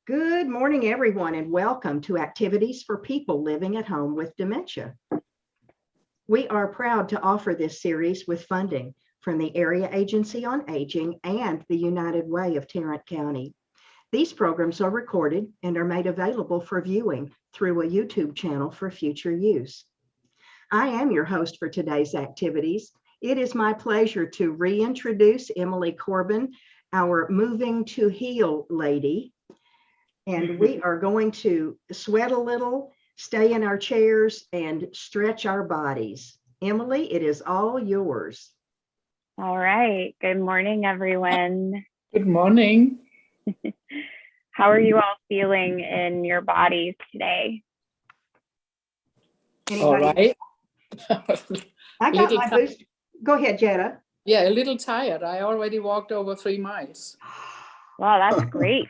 Good morning, everyone, and welcome to Activities for People Living at Home with Dementia. We are proud to offer this series with funding from the Area Agency on Aging and the United Way of Tarrant County. These programs are recorded and are made available for viewing through a YouTube channel for future use. I am your host for today's activities. It is my pleasure to reintroduce Emily Corbin, our Moving to Heal lady. And we are going to sweat a little, stay in our chairs, and stretch our bodies. Emily, it is all yours. All right. Good morning, everyone. Good morning. How are you all feeling in your bodies today? Anybody? All right. I got my boost. Go ahead, Jetta. Yeah, a little tired. I already walked over 3 miles. Wow, that's great.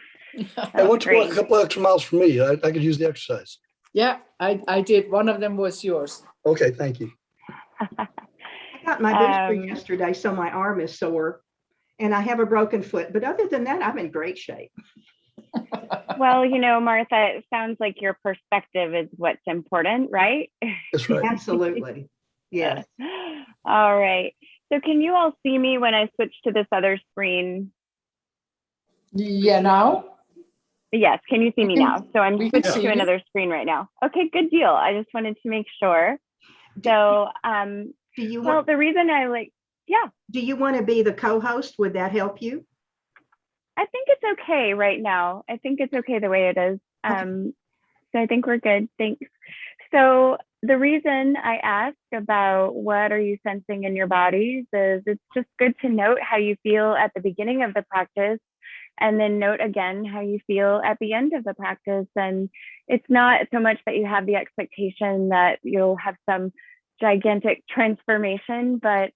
I want to walk a couple extra miles for me. I could use the exercise. Yeah, I did. One of them was yours. Okay, thank you. I got my booster yesterday, so my arm is sore and I have a broken foot. But other than that, I'm in great shape. Well, you know, Martha, it sounds like your perspective is what's important, right? That's right. Absolutely. Yes. All right. So can you all see me when I switch to this other screen? Yeah, now? Yes, can you see me now? So I'm switched to you. another screen right now. Okay, good deal. I just wanted to make sure. So, Do you well, want, the reason I do you want to be the co-host? Would that help you? I think it's okay right now. I think it's okay the way it is. So I think we're good. Thanks. So the reason I asked about what are you sensing in your bodies is it's just good to note how you feel at the beginning of the practice and then note again how you feel at the end of the practice. And it's not so much that you have the expectation that you'll have some gigantic transformation, but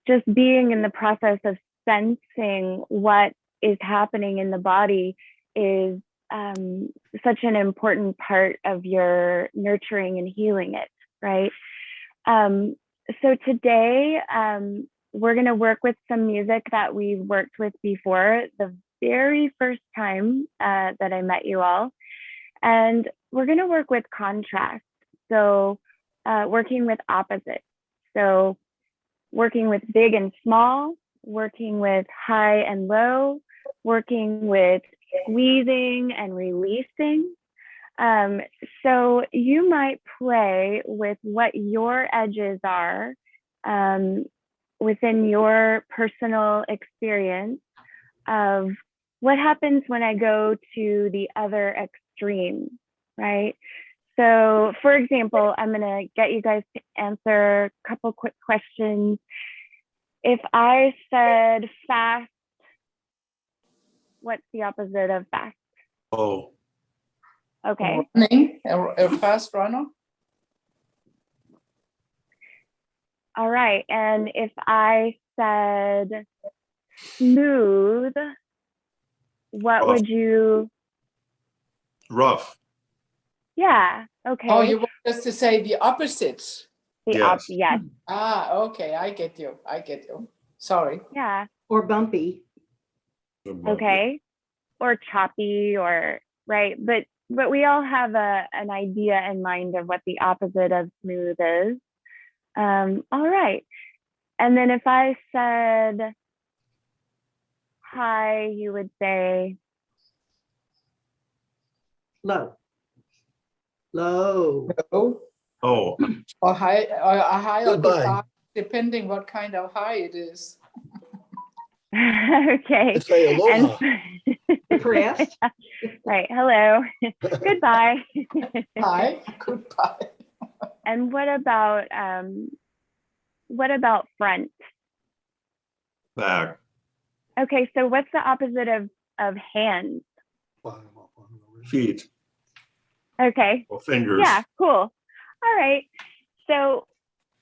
just being in the process of sensing what is happening in the body is such an important part of your nurturing and healing it, right? So today, we're going to work with some music that we've worked with before, the very first time that I met you all. And we're going to work with contrast. So working with opposites. So working with big and small, working with high and low, working with squeezing and releasing. So you might play with what your edges are within your personal experience of what happens when I go to the other extreme, right? So for example, I'm gonna get you guys to answer a couple quick questions. If I said fast, what's the opposite of fast? Oh. Okay. Running, a fast runner. All right. And if I said smooth, what would you? Rough. Yeah. Okay. Oh, you want us to say the opposites? Yes. Ah, okay. I get you. Sorry. Yeah. Or bumpy? Okay. Or choppy, or right. But we all have an idea in mind of what the opposite of smooth is. All right. And then if I said high, you would say Low. Low. No. Oh, Or high, or a high or Goodbye. goodbye, depending what kind of high it is. okay. Let's say aloha. Depressed? Right. Hello. Goodbye. Hi, goodbye. And what about front? back. Okay, so what's the opposite of hands? Feet Okay. or fingers. Yeah, cool. All right. So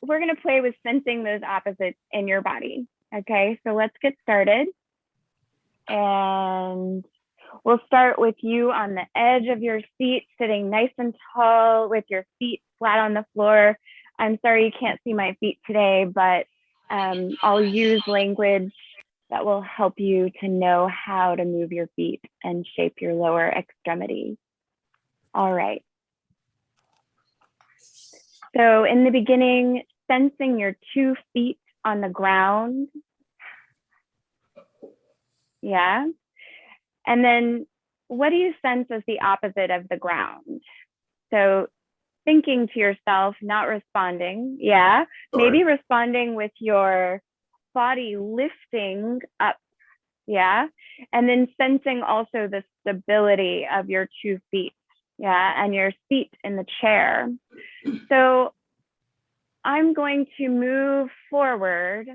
we're going to play with sensing those opposites in your body. Okay, so let's get started. And we'll start with you on the edge of your seat, sitting nice and tall with your feet flat on the floor. I'm sorry you can't see my feet today, but I'll use language that will help you to know how to move your feet and shape your lower extremities. All right. So in the beginning, sensing your 2 feet on the ground. Yeah. And then what do you sense as the opposite of the ground? So thinking to yourself, not responding. Yeah. Maybe responding with your body lifting up. Yeah. And then sensing also the stability of your 2 feet. Yeah. And your seat in the chair. So I'm going to move forward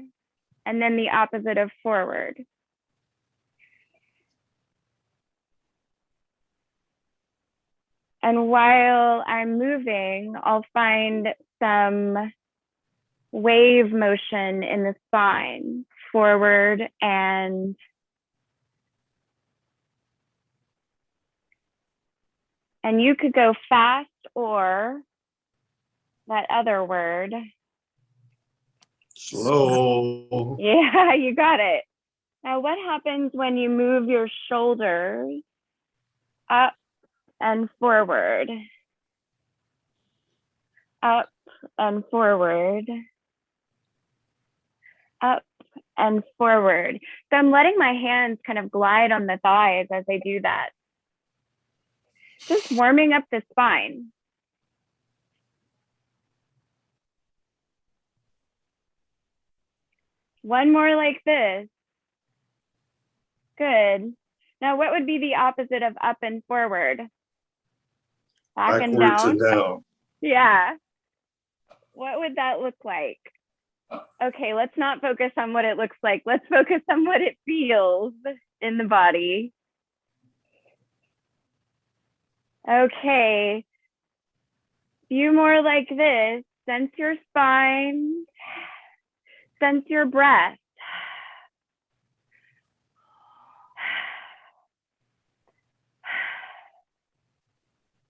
and then the opposite of forward. And while I'm moving, I'll find some wave motion in the spine, forward and you could go fast or that other word. Slow. Yeah, you got it. Now, what happens when you move your shoulders up and forward, up and forward, up and forward? So I'm letting my hands kind of glide on the thighs as I do that. Just warming up the spine. One more like this. Good. Now, what would be the opposite of up and forward? Back and Backwards down. and down. Yeah. What would that look like? Okay, let's not focus on what it looks like. Let's focus on what it feels in the body. Okay. Few more like this. Sense your spine. Sense your breath.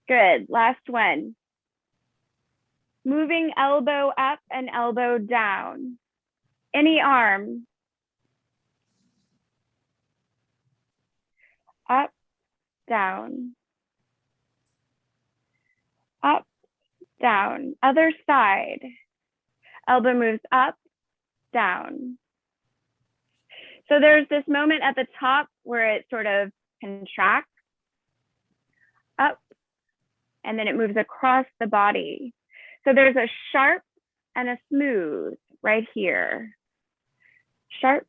Good. Last one. Moving elbow up and elbow down. Any arm. Up, down. Up, down. Other side. Elbow moves up, down. So there's this moment at the top where it sort of contracts up, and then it moves across the body. So there's a sharp and a smooth right here. Sharp,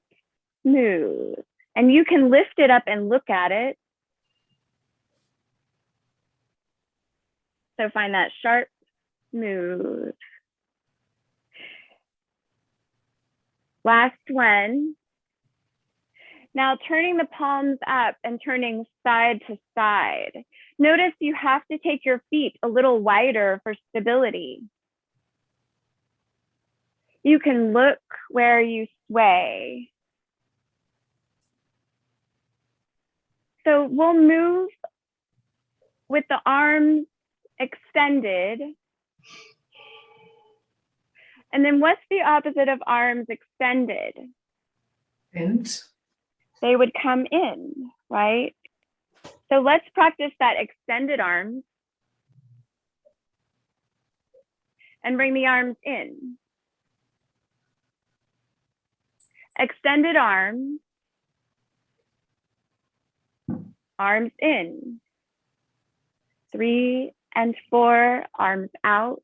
smooth. And you can lift it up and look at it. So find that sharp, smooth. Last one. Now turning the palms up and turning side to side. Notice you have to take your feet a little wider for stability. You can look where you sway. So we'll move with the arms extended. And then what's the opposite of arms extended? And They would come in, right? So let's practice that extended arms and bring the arms in. Extended arms, arms in. 3 and 4, arms out.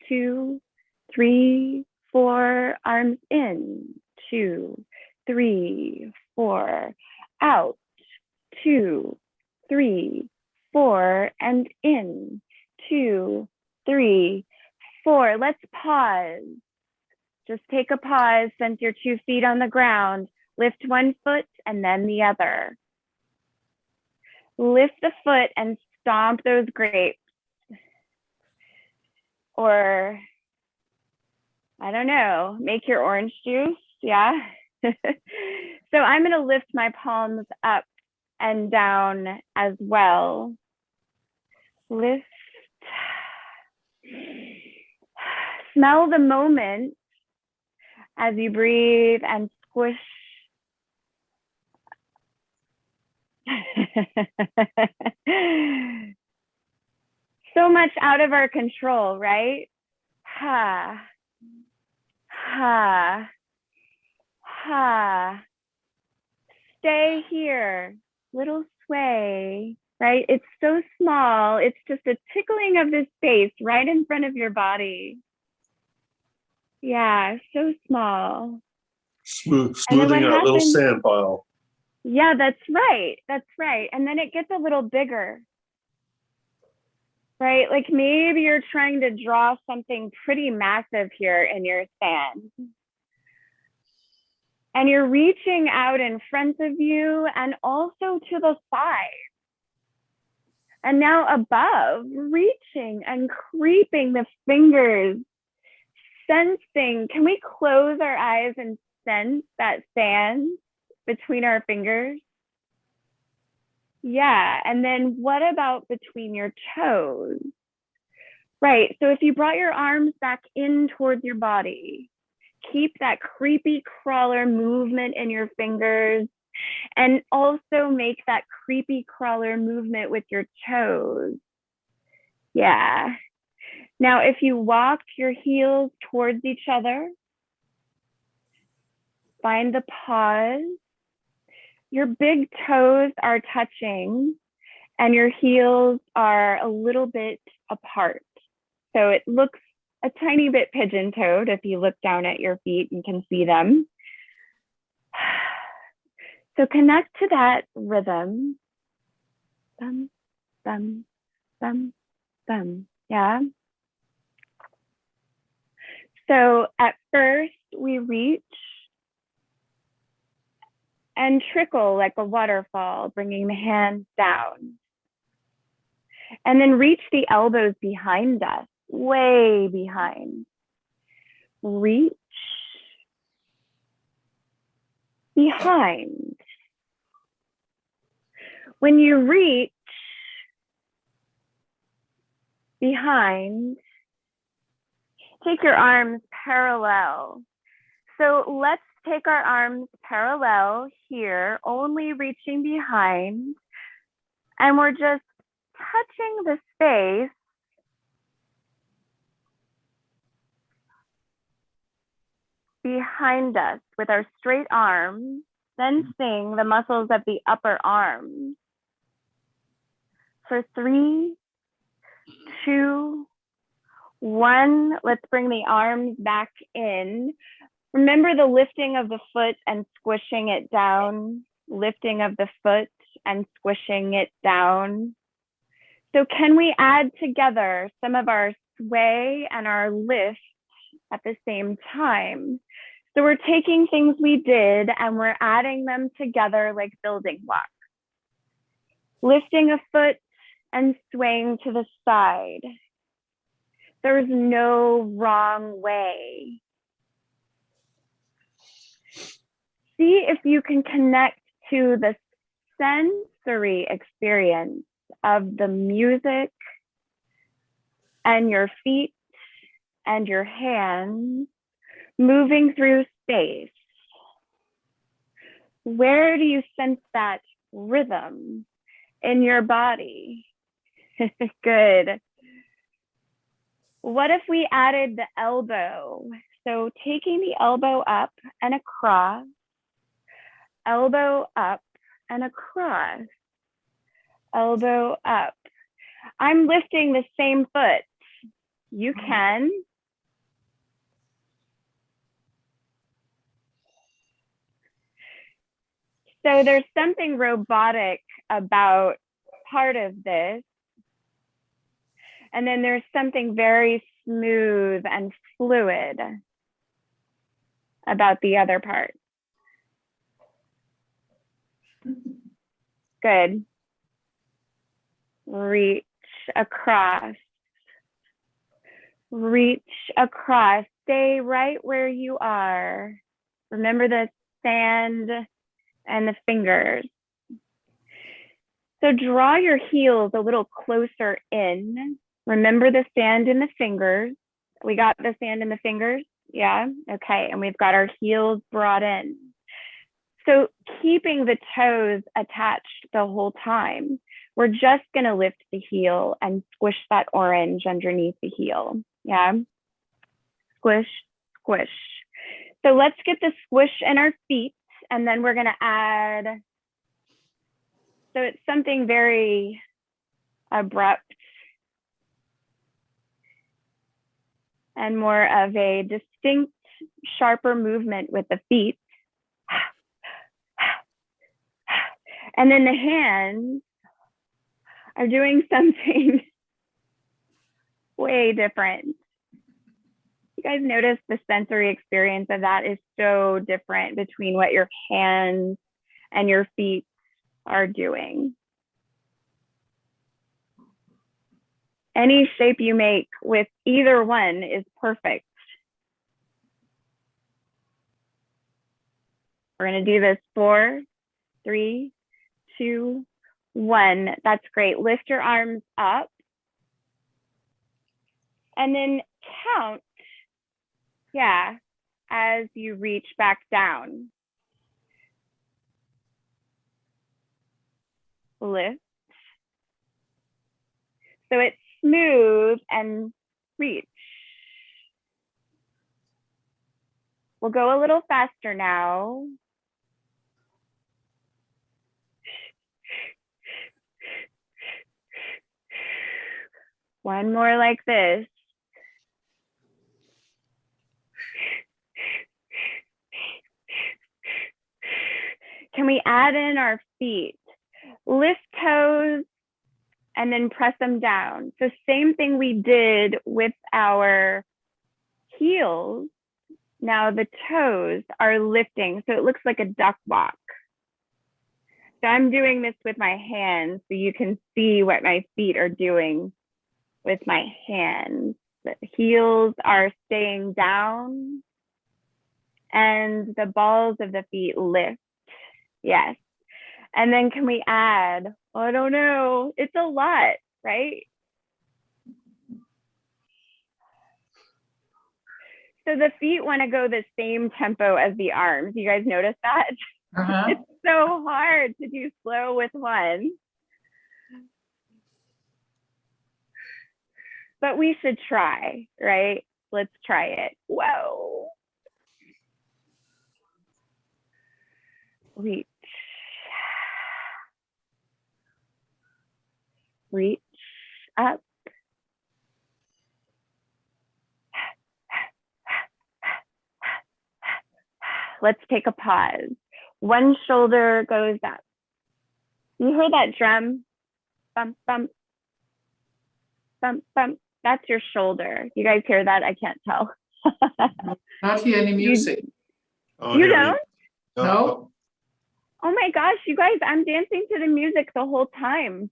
2, 3, 4, arms in. 2, 3, 4, out. 2, 3, 4, and in. 2, 3, 4. Let's pause. Just take a pause, sense your 2 feet on the ground. Lift one foot and then the other. Lift the foot and stomp those grapes. Or, I don't know, make your orange juice, yeah? So I'm gonna lift my palms up and down as well. Lift. Smell the moment as you breathe and squish So much out of our control, right? Ha, ha, ha. Stay here, little sway, right? It's so small. It's just a tickling of the space right in front of your body. Yeah, so small. Smoothing out little sand pile. Yeah, that's right. That's right. And then it gets a little bigger, right? Like maybe you're trying to draw something pretty massive here in your sand. And you're reaching out in front of you and also to the side. And now above, reaching and creeping the fingers, sensing. Can we close our eyes and sense that sand between our fingers? Yeah, and then what about between your toes? Right, so if you brought your arms back in towards your body, keep that creepy crawler movement in your fingers, and also make that creepy crawler movement with your toes. Yeah. Now, if you walk your heels towards each other, find the pause. Your big toes are touching and your heels are a little bit apart. So it looks a tiny bit pigeon-toed if you look down at your feet and can see them. So connect to that rhythm. Thumb, thumb, thumb, thumb. Yeah. So at first we reach and trickle like a waterfall, bringing the hands down. And then reach the elbows behind us, way behind. Reach behind. When you reach behind, take your arms parallel. So let's take our arms parallel here, only reaching behind. And we're just touching the space behind us with our straight arms, sensing the muscles of the upper arms. For 3, 2, 1, let's bring the arms back in. Remember the lifting of the foot and squishing it down, lifting of the foot and squishing it down. So can we add together some of our sway and our lift at the same time? So we're taking things we did and we're adding them together like building blocks. Lifting a foot and swaying to the side. There's no wrong way. See if you can connect to the sensory experience of the music and your feet and your hands moving through space. Where do you sense that rhythm in your body? Good. What if we added the elbow? So taking the elbow up and across, elbow up and across, elbow up. I'm lifting the same foot. You can. So there's something robotic about part of this. And then there's something very smooth and fluid about the other part. Good. Reach across. Reach across. Stay right where you are. Remember the sand and the fingers. So draw your heels a little closer in. Remember the sand in the fingers. We got the sand in the fingers? Yeah, okay. And we've got our heels brought in. So keeping the toes attached the whole time, we're just going to lift the heel and squish that orange underneath the heel. Yeah. Squish, squish. So let's get the squish in our feet, and then we're going to add, so it's something very abrupt and more of a distinct, sharper movement with the feet. And then the hands are doing something way different. You guys notice the sensory experience of that is so different between what your hands and your feet are doing. Any shape you make with either one is perfect. We're going to do this 4, 3, 2, 1. That's great. Lift your arms up and then count. Yeah, as you reach back down. Lift. So it's smooth and reach. We'll go a little faster now. One more like this. Can we add in our feet? Lift toes and then press them down. So same thing we did with our heels. Now the toes are lifting. So it looks like a duck walk. So I'm doing this with my hands so you can see what my feet are doing with my hands. The heels are staying down and the balls of the feet lift. Yes. And then can we add, I don't know, it's a lot, right? So the feet want to go the same tempo as the arms. You guys notice that? It's so hard to do slow with one. But we should try, right? Let's try it. Whoa. Reach. Reach up. Let's take a pause. One shoulder goes up. You hear that drum? Bump, bump, bump, bump. That's your shoulder. You guys hear that? I can't tell. Not hear any music. Oh, You yeah, don't? No. Oh my gosh, you guys, I'm dancing to the music the whole time.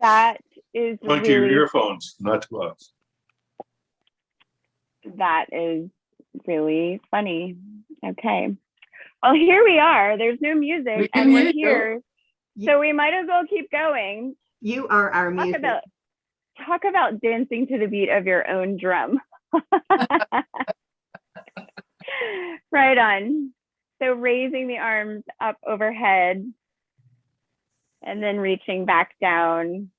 That is Point to your really, earphones, not to us. that is really funny. Okay. Well, here we are. There's no music We can and we're hear you. here. So we might as well keep going. You are our music. Talk about dancing to the beat of your own drum. Right on. So raising the arms up overhead and then reaching back down.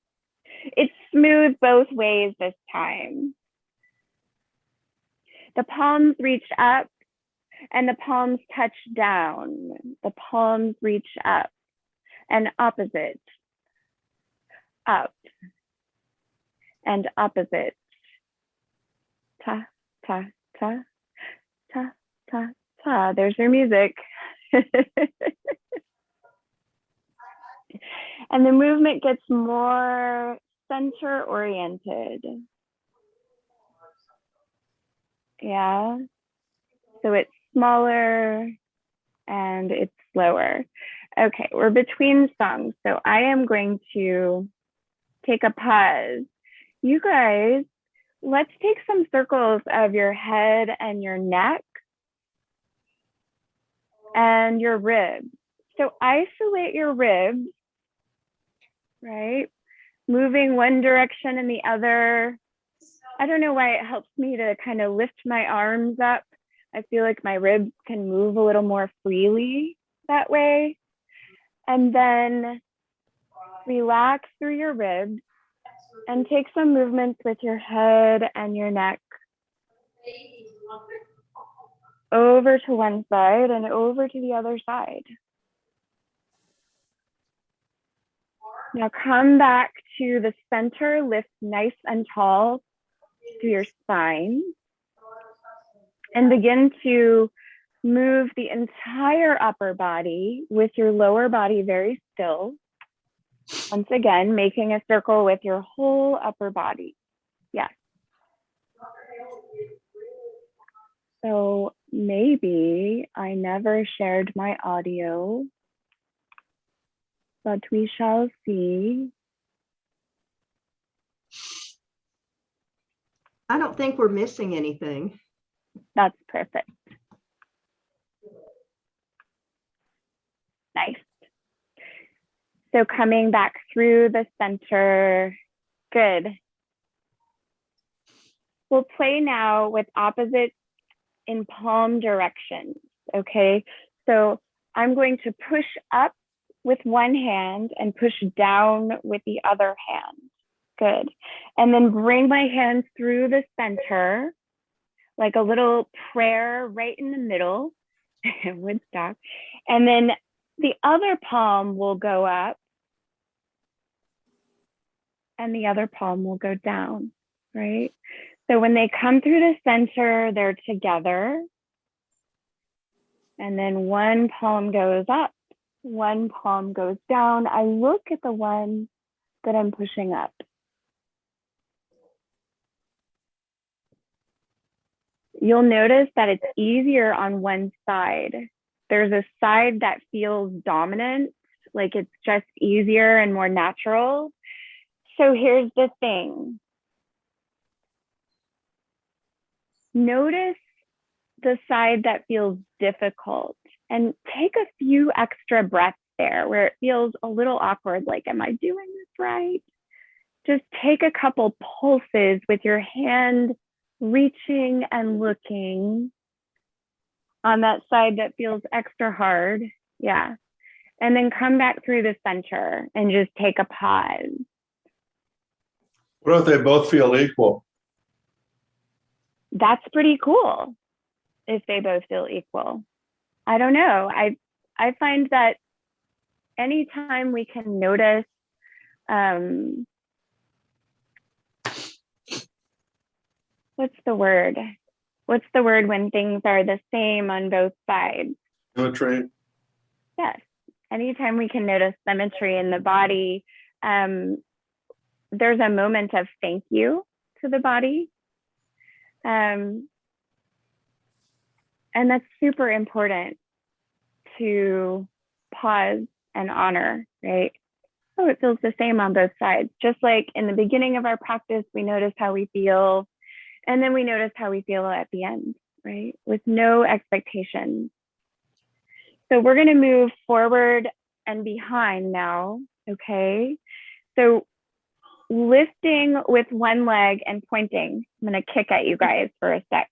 It's smooth both ways this time. The palms reach up and the palms touch down. The palms reach up and opposite. Up and opposite. Ta, ta, ta, ta, ta, ta. There's your music. And the movement gets more center oriented. Yeah. So it's smaller and it's slower. Okay, we're between songs. So I am going to take a pause. You guys, let's take some circles of your head and your neck and your ribs. So isolate your ribs, right? Moving one direction and the other. I don't know why it helps me to kind of lift my arms up I feel like my ribs can move a little more freely that way. And then relax through your ribs and take some movements with your head and your neck over to one side and over to the other side. Now come back to the center, lift nice and tall through your spine, and begin to move the entire upper body with your lower body very still. Once again, making a circle with your whole upper body. Yes. So maybe I never shared my audio, but we shall see. I don't think we're missing anything. That's perfect. Nice. So coming back through the center, good. We'll play now with opposites in palm directions, okay? So I'm going to push up with one hand and push down with the other hand. Good. And then bring my hands through the center, like a little prayer right in the middle, Woodstock. And then the other palm will go up and the other palm will go down, right? So when they come through the center, they're together. And then one palm goes up, one palm goes down. I look at the one that I'm pushing up. You'll notice that it's easier on one side. There's a side that feels dominant, like it's just easier and more natural. So here's the thing. Notice the side that feels difficult and take a few extra breaths there where it feels a little awkward, like, am I doing this right? Just take a couple pulses with your hand reaching and looking on that side that feels extra hard. Yeah. And then come back through the center and just take a pause. What if they both feel equal? That's pretty cool if they both feel equal. I don't know. I find that anytime we can notice what's the word? What's the word when things are the same on both sides? Symmetry. Yes. Anytime we can notice symmetry in the body, there's a moment of thank you to the body. And that's super important to pause and honor, right? Oh, it feels the same on both sides. Just like in the beginning of our practice, we notice how we feel, and then we notice how we feel at the end, right? With no expectations. So we're gonna move forward and behind now, okay? So lifting with one leg and pointing. I'm gonna kick at you guys for a sec.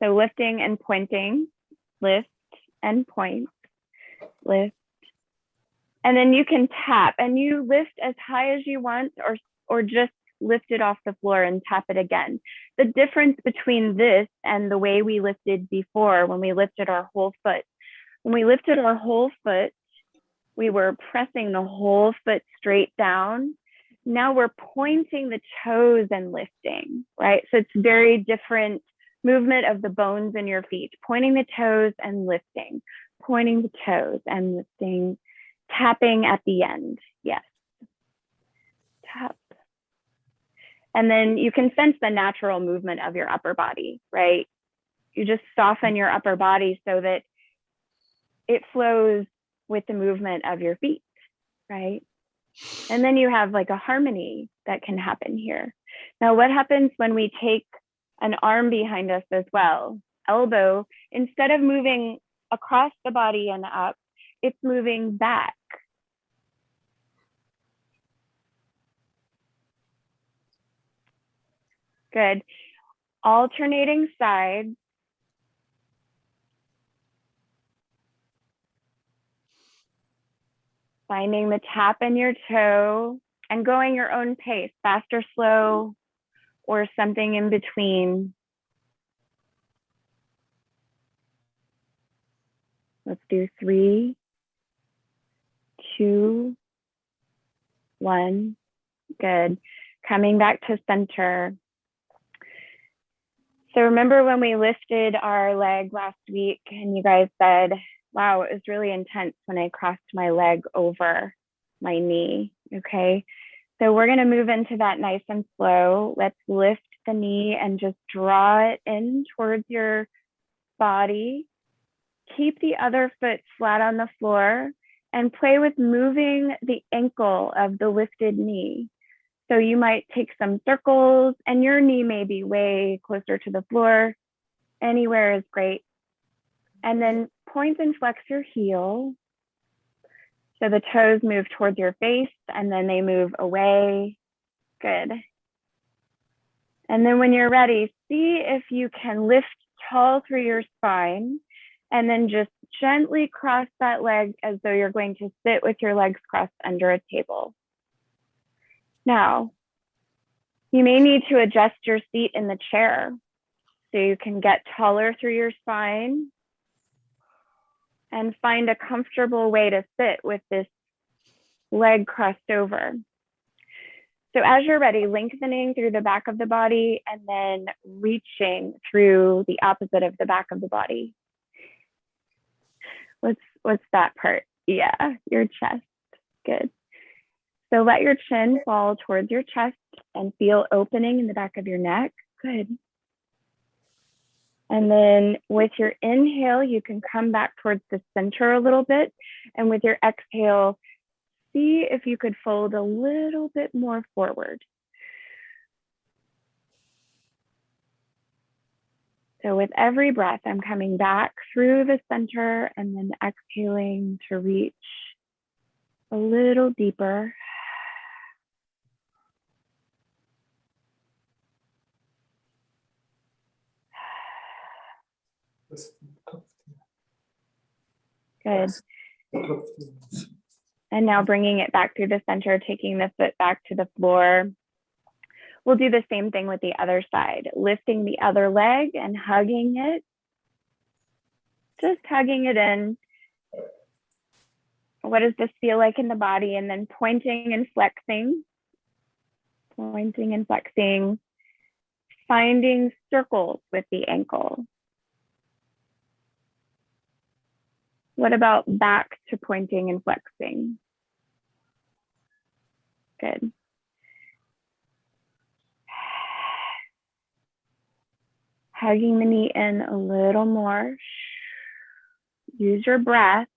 So lifting and pointing, lift and point, lift. And then you can tap and you lift as high as you want or just lift it off the floor and tap it again. The difference between this and the way we lifted before when we lifted our whole foot. When we lifted our whole foot, we were pressing the whole foot straight down. Now we're pointing the toes and lifting, right? So it's very different movement of the bones in your feet, pointing the toes and lifting, pointing the toes and lifting, tapping at the end. Yes. Tap. And then you can sense the natural movement of your upper body, right? You just soften your upper body so that it flows with the movement of your feet, right? And then you have like a harmony that can happen here. Now, what happens when we take an arm behind us as well? Elbow, instead of moving across the body and up, it's moving back. Good. Alternating sides. Finding the tap in your toe and going your own pace, fast or slow, or something in between. Let's do 3, 2, 1. Good. Coming back to center. So remember when we lifted our leg last week and you guys said, wow, it was really intense when I crossed my leg over my knee, okay? So we're gonna move into that nice and slow. Let's lift the knee and just draw it in towards your body. Keep the other foot flat on the floor and play with moving the ankle of the lifted knee. So you might take some circles and your knee may be way closer to the floor. Anywhere is great. And then point and flex your heel. So the toes move towards your face and then they move away. Good. And then when you're ready, see if you can lift tall through your spine and then just gently cross that leg as though you're going to sit with your legs crossed under a table. Now, you may need to adjust your seat in the chair so you can get taller through your spine and find a comfortable way to sit with this leg crossed over. So as you're ready, lengthening through the back of the body and then reaching through the opposite of the back of the body. What's that part? Yeah, your chest. Good. So let your chin fall towards your chest and feel opening in the back of your neck. Good. And then with your inhale, you can come back towards the center a little bit. And with your exhale, see if you could fold a little bit more forward. So with every breath, I'm coming back through the center and then exhaling to reach a little deeper. Good. And now bringing it back through the center, taking the foot back to the floor. We'll do the same thing with the other side, lifting the other leg and hugging it. Just hugging it in. What does this feel like in the body? And then pointing and flexing. Pointing and flexing. Finding circles with the ankle. What about back to pointing and flexing? Good. Hugging the knee in a little more. Use your breath.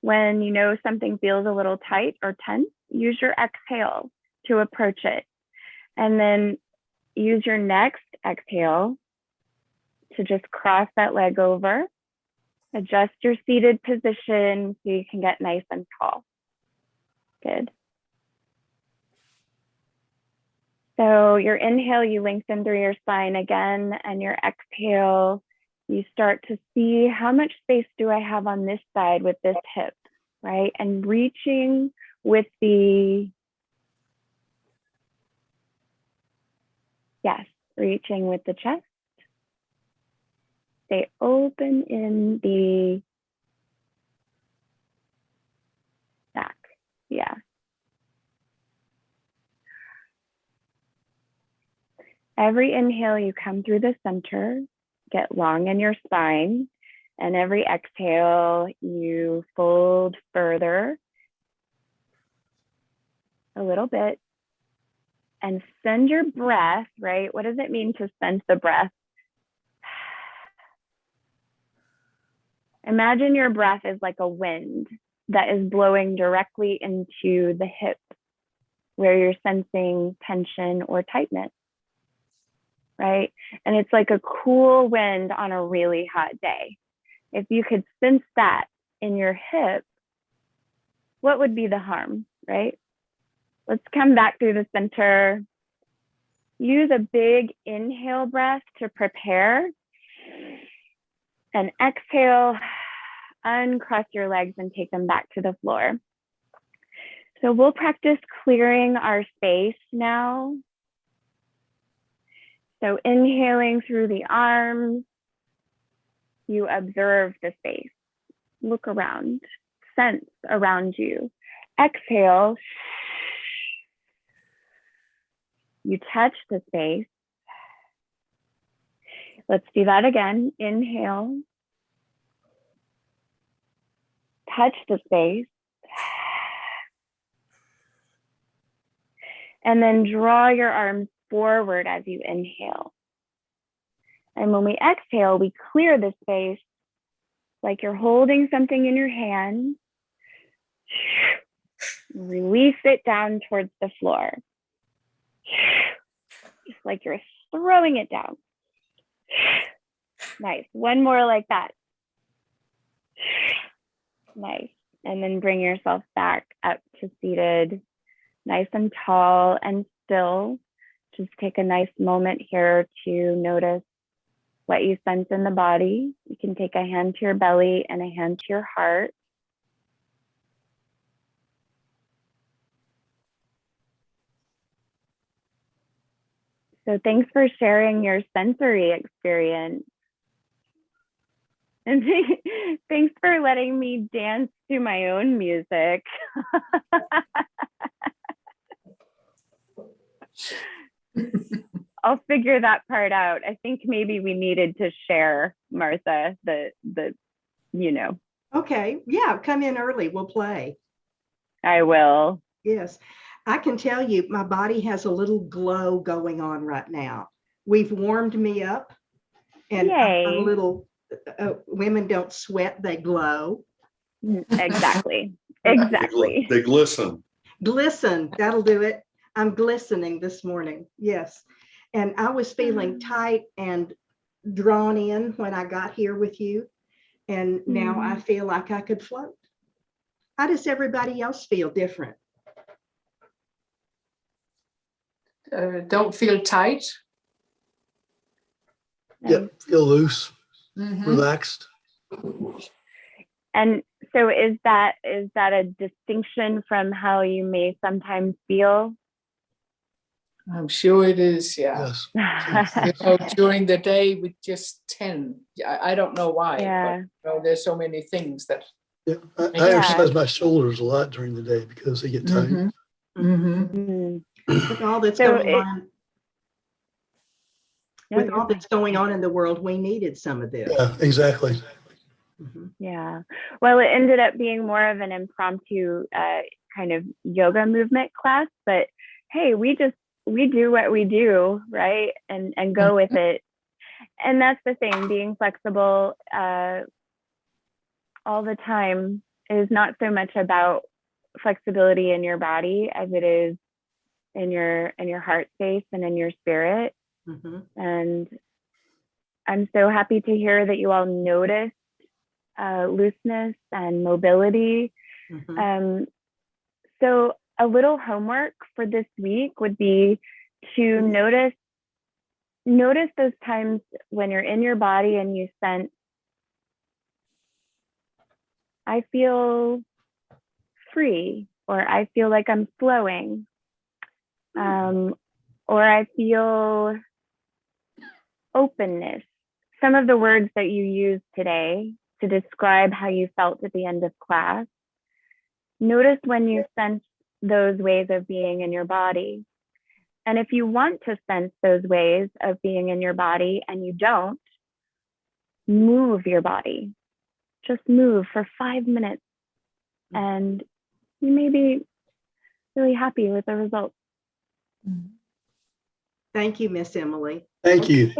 When you know something feels a little tight or tense, use your exhale to approach it. And then use your next exhale to just cross that leg over. Adjust your seated position so you can get nice and tall. Good. So your inhale, you lengthen through your spine again, and your exhale, you start to see how much space do I have on this side with this hip, right? And reaching with the, yes, reaching with the chest. Stay open in the back, yeah. Every inhale, you come through the center, get long in your spine, and every exhale, you fold further a little bit and send your breath, right? What does it mean to send the breath? Imagine your breath is like a wind that is blowing directly into the hip where you're sensing tension or tightness, right? And it's like a cool wind on a really hot day. If you could sense that in your hip, what would be the harm, right? Let's come back through the center. Use a big inhale breath to prepare. And exhale, uncross your legs and take them back to the floor. So we'll practice clearing our space now. So inhaling through the arms, you observe the space. Look around, sense around you. Exhale, you touch the space. Let's do that again. Inhale, touch the space. And then draw your arms forward as you inhale. And when we exhale, we clear the space like you're holding something in your hand. Release it down towards the floor. Just like you're throwing it down. Nice. One more like that. Nice. And then bring yourself back up to seated, nice and tall and still. Just take a nice moment here to notice what you sense in the body. You can take a hand to your belly and a hand to your heart. So thanks for sharing your sensory experience. And thanks for letting me dance to my own music. I'll figure that part out. I think maybe we needed to share, Martha, the Okay, yeah, come in early, we'll play. I will. Yes, I can tell you my body has a little glow going on right now. We've warmed me up and Yay. I'm a little, women don't sweat, they glow. Exactly. Exactly. They glisten. Glisten, that'll do it. I'm glistening this morning, yes. And I was feeling tight and drawn in when I got here with you. And now I feel like I could float. How does everybody else feel different? Don't feel tight. Yep, feel loose, Mhm. relaxed. And so is that a distinction from how you may sometimes feel? I'm sure it is, yeah. Yes. During the day we just tend, I don't know why, Yeah. but there's so many things that. Yeah. I Yeah. exercise my shoulders a lot during the day because they get tight. With all that's So going on, No, with you're all that's going on in the world, we needed some of this. Yeah, exactly. Mhm. Yeah. Well, it ended up being more of an impromptu kind of yoga movement class, but hey, we do what we do, right? And go with it. And that's the thing, being flexible all the time is not so much about flexibility in your body as it is in your heart space and in your spirit. Mhm. And I'm so happy to hear that you all noticed looseness and mobility. Mhm. So a little homework for this week would be to notice those times when you're in your body and you sense, I feel free, or I feel like I'm flowing, or I feel openness. Some of the words that you used today to describe how you felt at the end of class. Notice when you sense those ways of being in your body. And if you want to sense those ways of being in your body and you don't, move your body. Just move for 5 minutes and you may be really happy with the results. Thank you, Miss Emily. Thank you.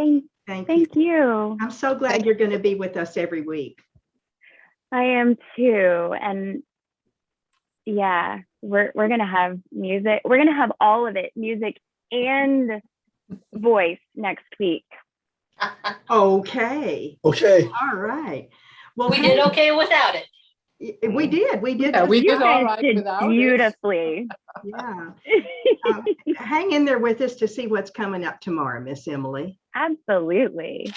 Thank you. I'm so glad you're going to be with us every week. I am too. And yeah, we're going to have music. We're going to have all of it, music and voice next week. Okay. Okay. All right. Well, We did okay without it. We did. We did. Yeah, we You did all guys right did without it. beautifully. Yeah. Hang in there with us to see what's coming up tomorrow, Miss Emily. Absolutely.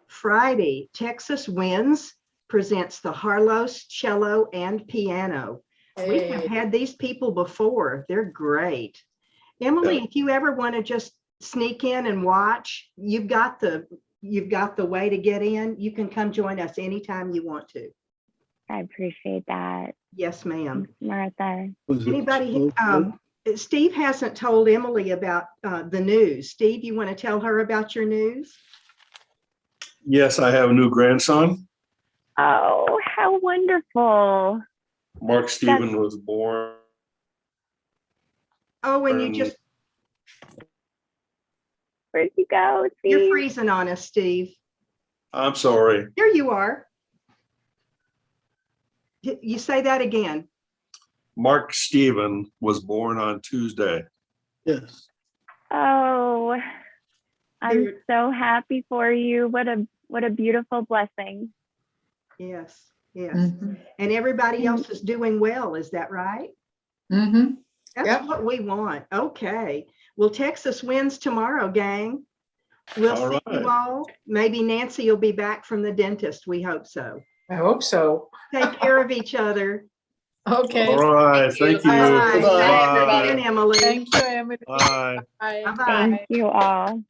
Friday, Texas winds presents the Harlos cello and piano. We have Hey, had these people before. They're great. Emily, Yeah. if you ever want to just sneak in and watch, you've got the way to get in. You can come join us anytime you want to. I appreciate that, Yes, ma'am. Martha. Anybody, Steve hasn't told Emily about the news. Steve, you want to tell her about your news? Yes, I have a new grandson. Oh, how wonderful. Mark Stephen was born. Oh, and you just, Where'd you go, you're Steve? freezing on us, Steve. I'm sorry. Here you are. You say that again. Mark Stephen was born on Tuesday. Yes. Oh, I'm There- so happy for you. What a beautiful blessing. Yes, yes. Mhm. And everybody else is doing well. Is that right? Mhm. That's Yep. what we want. Okay. Well, Texas wins tomorrow, gang. We'll All see you right. all. Maybe Nancy will be back from the dentist. We hope so. I hope so. Take care of each other. Okay. All right. Thank you. Bye. Bye. Thanks Bye. again, Emily. Thank you, Emily. Bye. Bye. Bye-bye. Thank you all.